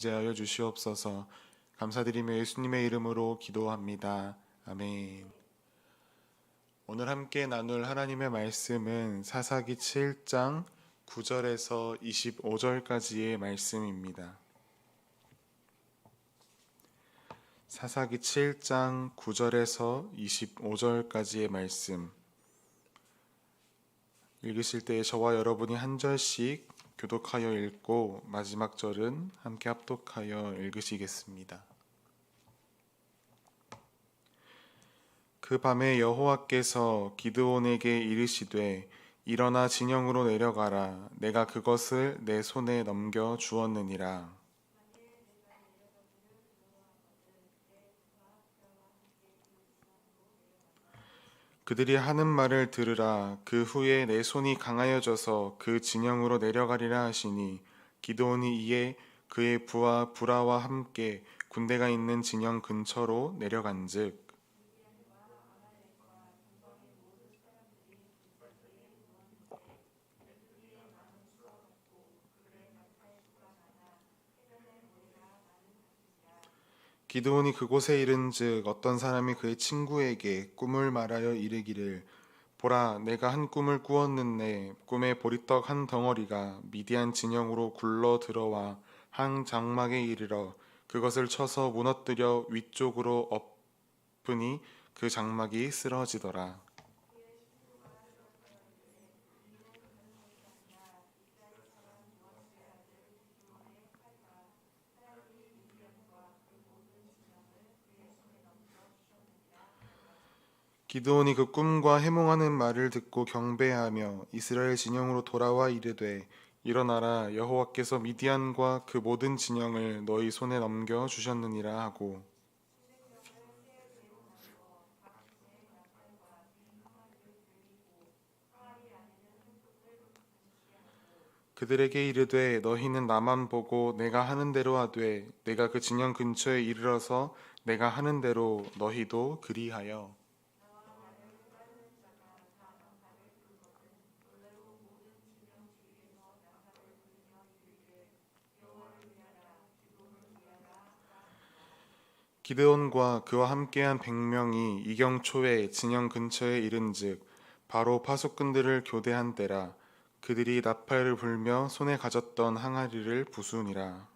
제하여 주시옵소서. 감사드리며 예수님의 이름으로 기도합니다. 아멘. 오늘 함께 나눌 하나님의 말씀은 사사기 7장 9절에서 25절까지의 말씀입니다. 사사기 7장 9절에서 25절까지의 말씀 읽으실 때 저와 여러분이 한 절씩 교독하여 읽고 마지막 절은 함께 합독하여 읽으시겠습니다. 그 밤에 여호와께서 기드온에게 이르시되 일어나 진영으로 내려가라. 내가 그것을 내 손에 넘겨 주었느니라. 그들이 하는 말을 들으라. 그 후에 내 손이 강하여져서 그 진영으로 내려가리라 하시니 기드온이 이에 그의 부하 부라와 함께 군대가 있는 진영 근처로 내려간즉 기드온이 그곳에 이른즉 어떤 사람이 그의 친구에게 꿈을 말하여 이르기를 보라, 내가 한 꿈을 꾸었는데 꿈에 보리떡 한 덩어리가 미디안 진영으로 굴러 들어와 한 장막에 이르러 그것을 쳐서 무너뜨려 위쪽으로 엎으니 그 장막이 쓰러지더라. 기드온이 그 꿈과 해몽하는 말을 듣고 경배하며 이스라엘 진영으로 돌아와 이르되 일어나라, 여호와께서 미디안과 그 모든 진영을 너희 손에 넘겨 주셨느니라 하고 그들에게 이르되 너희는 나만 보고 내가 하는 대로 하되 내가 그 진영 근처에 이르러서 내가 하는 대로 너희도 그리하여 기드온과 그와 함께한 100명이 이경초에 진영 근처에 이른즉 바로 파수꾼들을 교대한 때라. 그들이 나팔을 불며 손에 가졌던 항아리를 부수니라.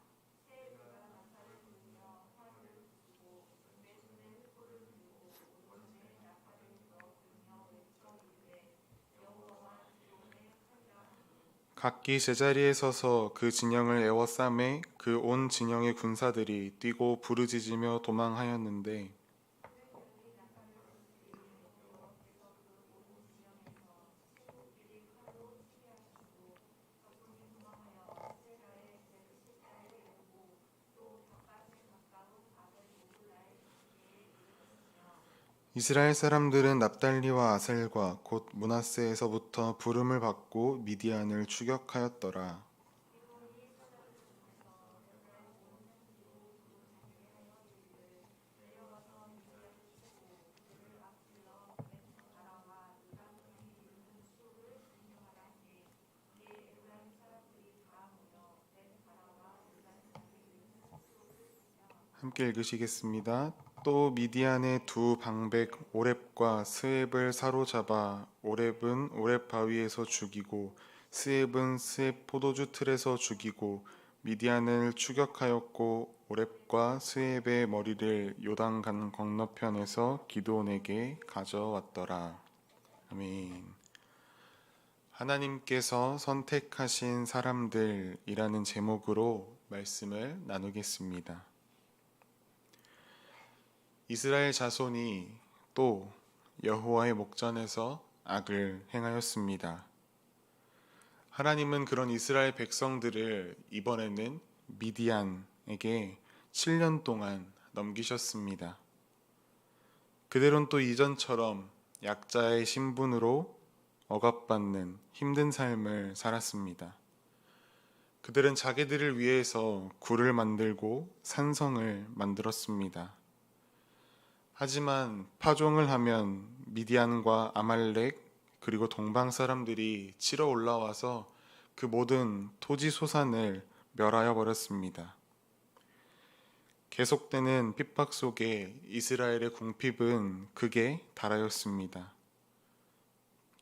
각기 제자리에 서서 그 진영을 에워싸매 그 온 진영의 군사들이 뛰고 부르짖으며 도망하였는데 이스라엘 사람들은 납달리와 아셀과 곧 므낫세에서부터 부름을 받고 미디안을 추격하였더라. 함께 읽으시겠습니다. 또 미디안의 두 방백 오렙과 스앱을 사로잡아 오렙은 오렙 바위에서 죽이고 스앱은 스앱 포도주 틀에서 죽이고 미디안을 추격하였고 오렙과 스앱의 머리를 요단강 건너편에서 기드온에게 가져왔더라. 아멘. 하나님께서 선택하신 사람들이라는 제목으로 말씀을 나누겠습니다. 이스라엘 자손이 또 여호와의 목전에서 악을 행하였습니다. 하나님은 그런 이스라엘 백성들을 이번에는 미디안에게 7년 동안 넘기셨습니다. 그들은 또 이전처럼 약자의 신분으로 억압받는 힘든 삶을 살았습니다. 그들은 자기들을 위해서 굴을 만들고 산성을 만들었습니다. 하지만 파종을 하면 미디안과 아말렉 그리고 동방 사람들이 치러 올라와서 그 모든 토지 소산을 멸하여 버렸습니다. 계속되는 핍박 속에 이스라엘의 궁핍은 극에 달하였습니다.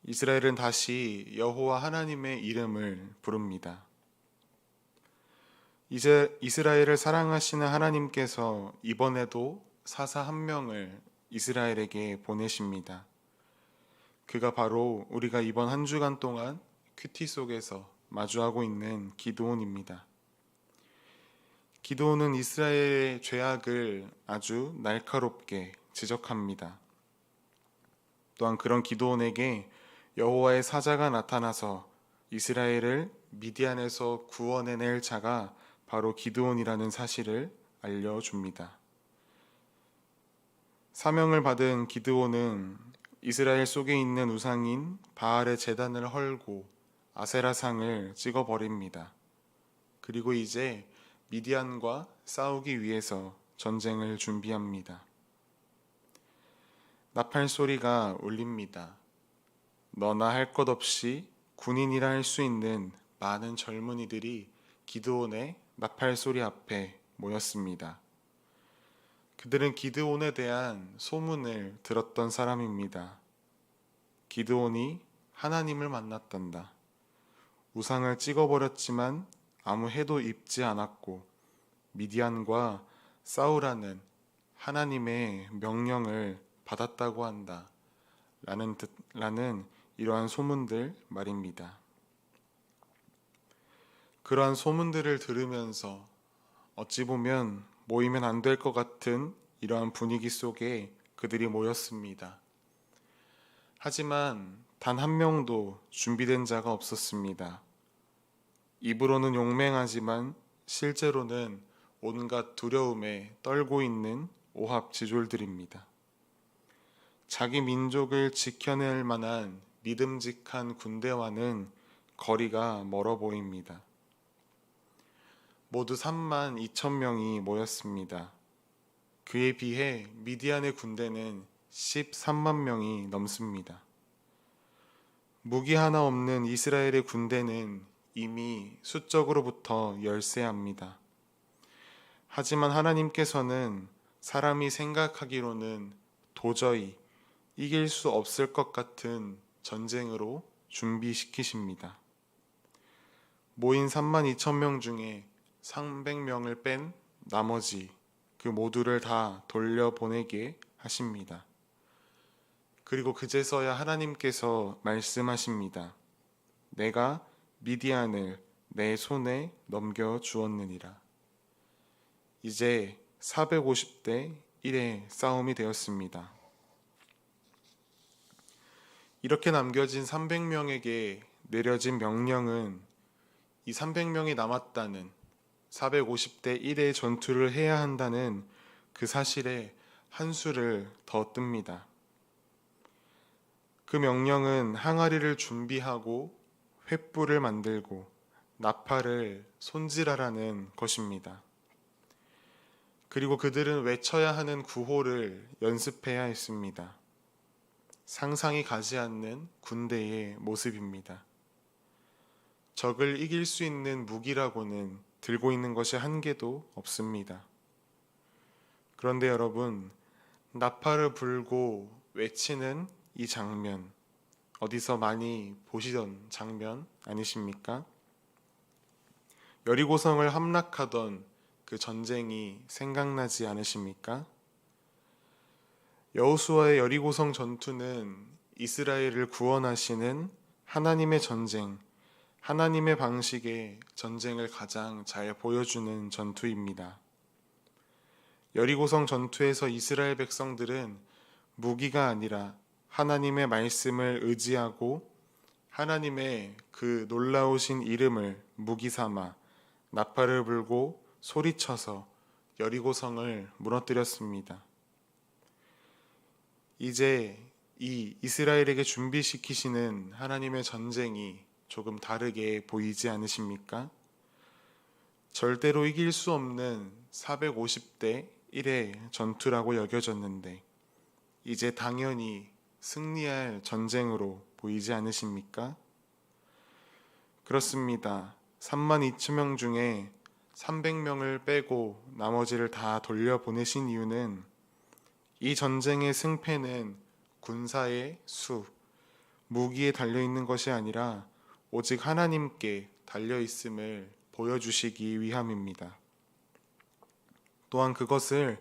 이스라엘은 다시 여호와 하나님의 이름을 부릅니다. 이제 이스라엘을 사랑하시는 하나님께서 이번에도 사사 한 명을 이스라엘에게 보내십니다. 그가 바로 우리가 이번 한 주간 동안 큐티 속에서 마주하고 있는 기드온입니다. 기드온은 이스라엘의 죄악을 아주 날카롭게 지적합니다. 또한 그런 기드온에게 여호와의 사자가 나타나서 이스라엘을 미디안에서 구원해낼 자가 바로 기드온이라는 사실을 알려줍니다. 사명을 받은 기드온은 이스라엘 속에 있는 우상인 바알의 제단을 헐고 아세라상을 찍어버립니다. 그리고 이제 미디안과 싸우기 위해서 전쟁을 준비합니다. 나팔 소리가 울립니다. 너나 할 것 없이 군인이라 할 수 있는 많은 젊은이들이 기드온의 나팔 소리 앞에 모였습니다. 그들은 기드온에 대한 소문을 들었던 사람입니다. 기드온이 하나님을 만났단다. 우상을 찍어버렸지만 아무 해도 입지 않았고 미디안과 싸우라는 하나님의 명령을 받았다고 한다. 라는 이러한 소문들 말입니다. 그러한 소문들을 들으면서 어찌 보면 모이면 안 될 것 같은 이러한 분위기 속에 그들이 모였습니다. 하지만 단 한 명도 준비된 자가 없었습니다. 입으로는 용맹하지만 실제로는 온갖 두려움에 떨고 있는 오합지졸들입니다. 자기 민족을 지켜낼 만한 믿음직한 군대와는 거리가 멀어 보입니다. 모두 3만 2천 명이 모였습니다. 그에 비해 미디안의 군대는 13만 명이 넘습니다. 무기 하나 없는 이스라엘의 군대는 이미 수적으로부터 열세합니다. 하지만 하나님께서는 사람이 생각하기로는 도저히 이길 수 없을 것 같은 전쟁으로 준비시키십니다. 모인 3만 2천 명 중에 300명을 뺀 나머지 그 모두를 다 돌려보내게 하십니다. 그리고 그제서야 하나님께서 말씀하십니다. 내가 미디안을 내 손에 넘겨주었느니라. 이제 450대 1의 싸움이 되었습니다. 이렇게 남겨진 300명에게 내려진 명령은 이 300명이 남았다는 450대 1의 전투를 해야 한다는 그 사실에 한수를 더 뜹니다. 그 명령은 항아리를 준비하고 횃불을 만들고 나팔을 손질하라는 것입니다. 그리고 그들은 외쳐야 하는 구호를 연습해야 했습니다. 상상이 가지 않는 군대의 모습입니다. 적을 이길 수 있는 무기라고는 들고 있는 것이 한 개도 없습니다. 그런데 여러분, 나팔을 불고 외치는 이 장면, 어디서 많이 보시던 장면 아니십니까? 여리고성을 함락하던 그 전쟁이 생각나지 않으십니까? 여호수아의 여리고성 전투는 이스라엘을 구원하시는 하나님의 전쟁, 하나님의 방식의 전쟁을 가장 잘 보여주는 전투입니다. 여리고성 전투에서 이스라엘 백성들은 무기가 아니라 하나님의 말씀을 의지하고 하나님의 그 놀라우신 이름을 무기 삼아 나팔을 불고 소리쳐서 여리고성을 무너뜨렸습니다. 이제 이 이스라엘에게 준비시키시는 하나님의 전쟁이 조금 다르게 보이지 않으십니까? 절대로 이길 수 없는 450대 1의 전투라고 여겨졌는데 이제 당연히 승리할 전쟁으로 보이지 않으십니까? 그렇습니다. 3만 2천 명 중에 300명을 빼고 나머지를 다 돌려보내신 이유는 이 전쟁의 승패는 군사의 수, 무기에 달려있는 것이 아니라 오직 하나님께 달려있음을 보여주시기 위함입니다. 또한 그것을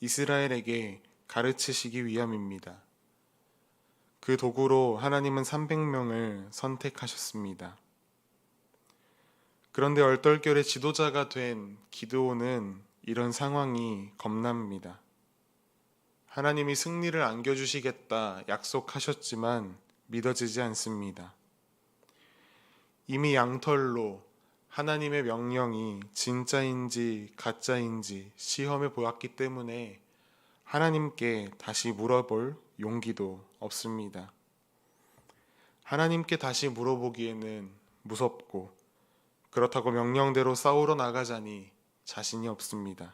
이스라엘에게 가르치시기 위함입니다. 그 도구로 하나님은 300명을 선택하셨습니다. 그런데 얼떨결에 지도자가 된 기드온은 이런 상황이 겁납니다. 하나님이 승리를 안겨주시겠다 약속하셨지만 믿어지지 않습니다. 이미 양털로 하나님의 명령이 진짜인지 가짜인지 시험해 보았기 때문에 하나님께 다시 물어볼 용기도 없습니다. 하나님께 다시 물어보기에는 무섭고 그렇다고 명령대로 싸우러 나가자니 자신이 없습니다.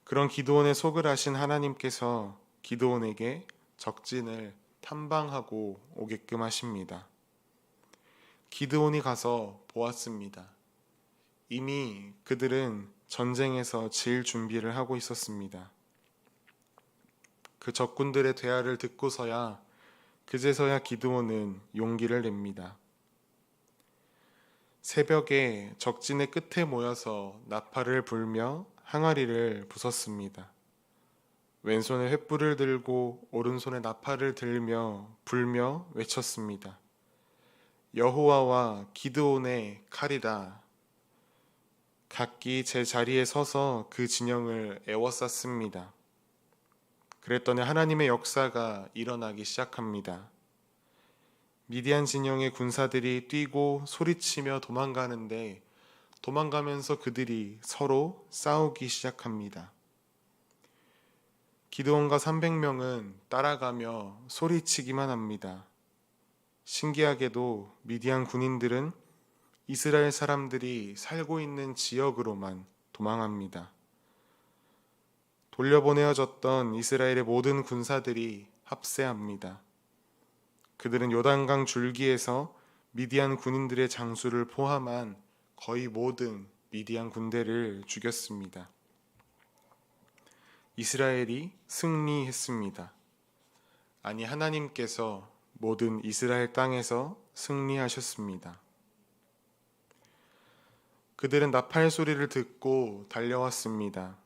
그런 기드온의 속을 아신 하나님께서 기드온에게 적진을 탐방하고 오게끔 하십니다. 기드온이 가서 보았습니다. 이미 그들은 전쟁에서 질 준비를 하고 있었습니다. 그 적군들의 대화를 듣고서야 그제서야 기드온은 용기를 냅니다. 새벽에 적진의 끝에 모여서 나팔을 불며 항아리를 부쉈습니다. 왼손에 횃불을 들고 오른손에 나팔을 들며 불며 외쳤습니다. 여호와와 기드온의 칼이다. 각기 제 자리에 서서 그 진영을 에워쌌습니다. 그랬더니 하나님의 역사가 일어나기 시작합니다. 미디안 진영의 군사들이 뛰고 소리치며 도망가는데 도망가면서 그들이 서로 싸우기 시작합니다. 기드온과 300명은 따라가며 소리치기만 합니다. 신기하게도 미디안 군인들은 이스라엘 사람들이 살고 있는 지역으로만 도망합니다. 돌려보내어졌던 이스라엘의 모든 군사들이 합세합니다. 그들은 요단강 줄기에서 미디안 군인들의 장수를 포함한 거의 모든 미디안 군대를 죽였습니다. 이스라엘이 승리했습니다. 아니, 하나님께서 모든 이스라엘 땅에서 승리하셨습니다. 그들은 나팔 소리를 듣고 달려왔습니다.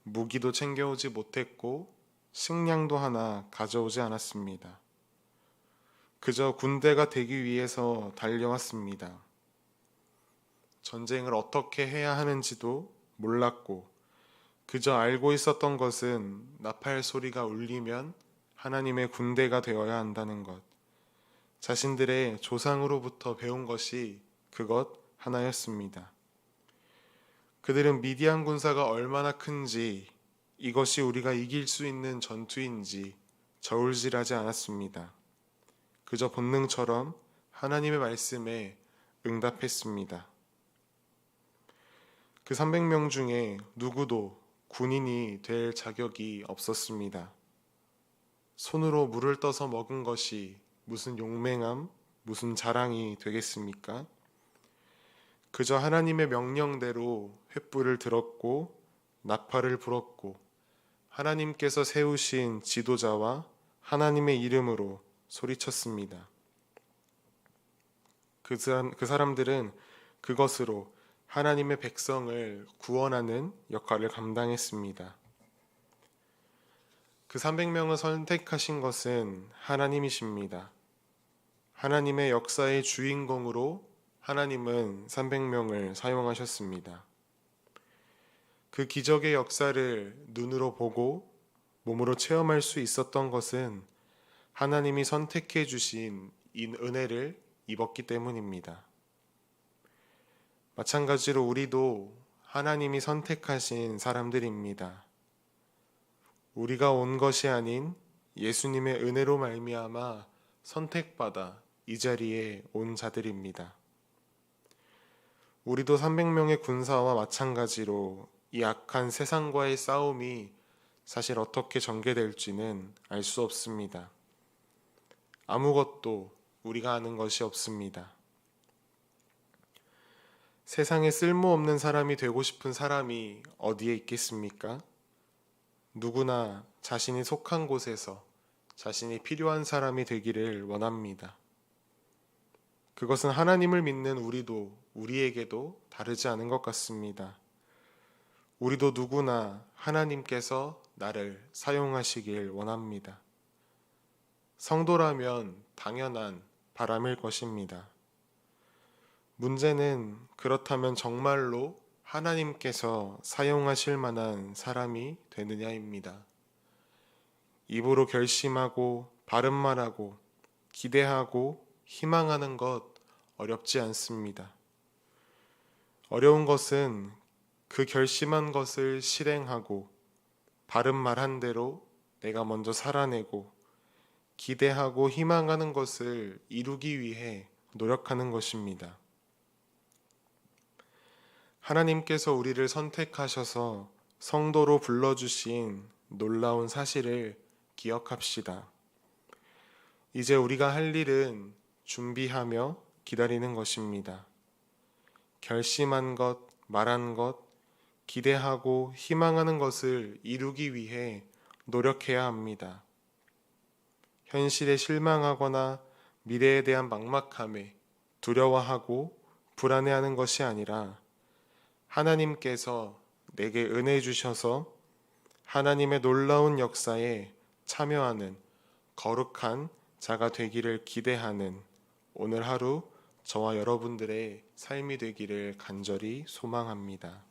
무기도 챙겨오지 못했고 식량도 하나 가져오지 않았습니다. 그저 군대가 되기 위해서 달려왔습니다. 전쟁을 어떻게 해야 하는지도 몰랐고 그저 알고 있었던 것은 나팔 소리가 울리면 하나님의 군대가 되어야 한다는 것, 자신들의 조상으로부터 배운 것이 그것 하나였습니다. 그들은 미디안 군사가 얼마나 큰지, 이것이 우리가 이길 수 있는 전투인지 저울질하지 않았습니다. 그저 본능처럼 하나님의 말씀에 응답했습니다. 그 300명 중에 누구도 군인이 될 자격이 없었습니다. 손으로 물을 떠서 먹은 것이 무슨 용맹함, 무슨 자랑이 되겠습니까? 그저 하나님의 명령대로 횃불을 들었고 나팔을 불었고 하나님께서 세우신 지도자와 하나님의 이름으로 소리쳤습니다. 그 사람들은 그것으로 하나님의 백성을 구원하는 역할을 감당했습니다. 그 300명을 선택하신 것은 하나님이십니다. 하나님의 역사의 주인공으로 하나님은 300명을 사용하셨습니다. 그 기적의 역사를 눈으로 보고 몸으로 체험할 수 있었던 것은 하나님이 선택해 주신 은혜를 입었기 때문입니다. 마찬가지로 우리도 하나님이 선택하신 사람들입니다. 우리가 온 것이 아닌 예수님의 은혜로 말미암아 선택받아 이 자리에 온 자들입니다. 우리도 300명의 군사와 마찬가지로 이 악한 세상과의 싸움이 사실 어떻게 전개될지는 알 수 없습니다. 아무것도 우리가 아는 것이 없습니다. 세상에 쓸모없는 사람이 되고 싶은 사람이 어디에 있겠습니까? 누구나 자신이 속한 곳에서 자신이 필요한 사람이 되기를 원합니다. 그것은 하나님을 믿는 우리에게도 다르지 않은 것 같습니다. 우리도 누구나 하나님께서 나를 사용하시길 원합니다. 성도라면 당연한 바람일 것입니다. 문제는 그렇다면 정말로 하나님께서 사용하실 만한 사람이 되느냐입니다. 입으로 결심하고 바른 말하고 기대하고 희망하는 것 어렵지 않습니다. 어려운 것은 그 결심한 것을 실행하고 바른 말한 대로 내가 먼저 살아내고 기대하고 희망하는 것을 이루기 위해 노력하는 것입니다. 하나님께서 우리를 선택하셔서 성도로 불러주신 놀라운 사실을 기억합시다. 이제 우리가 할 일은 준비하며 기다리는 것입니다. 결심한 것, 말한 것, 기대하고 희망하는 것을 이루기 위해 노력해야 합니다. 현실에 실망하거나 미래에 대한 막막함에 두려워하고 불안해하는 것이 아니라 하나님께서 내게 은혜 주셔서 하나님의 놀라운 역사에 참여하는 거룩한 자가 되기를 기대하는 오늘 하루 저와 여러분들의 삶이 되기를 간절히 소망합니다.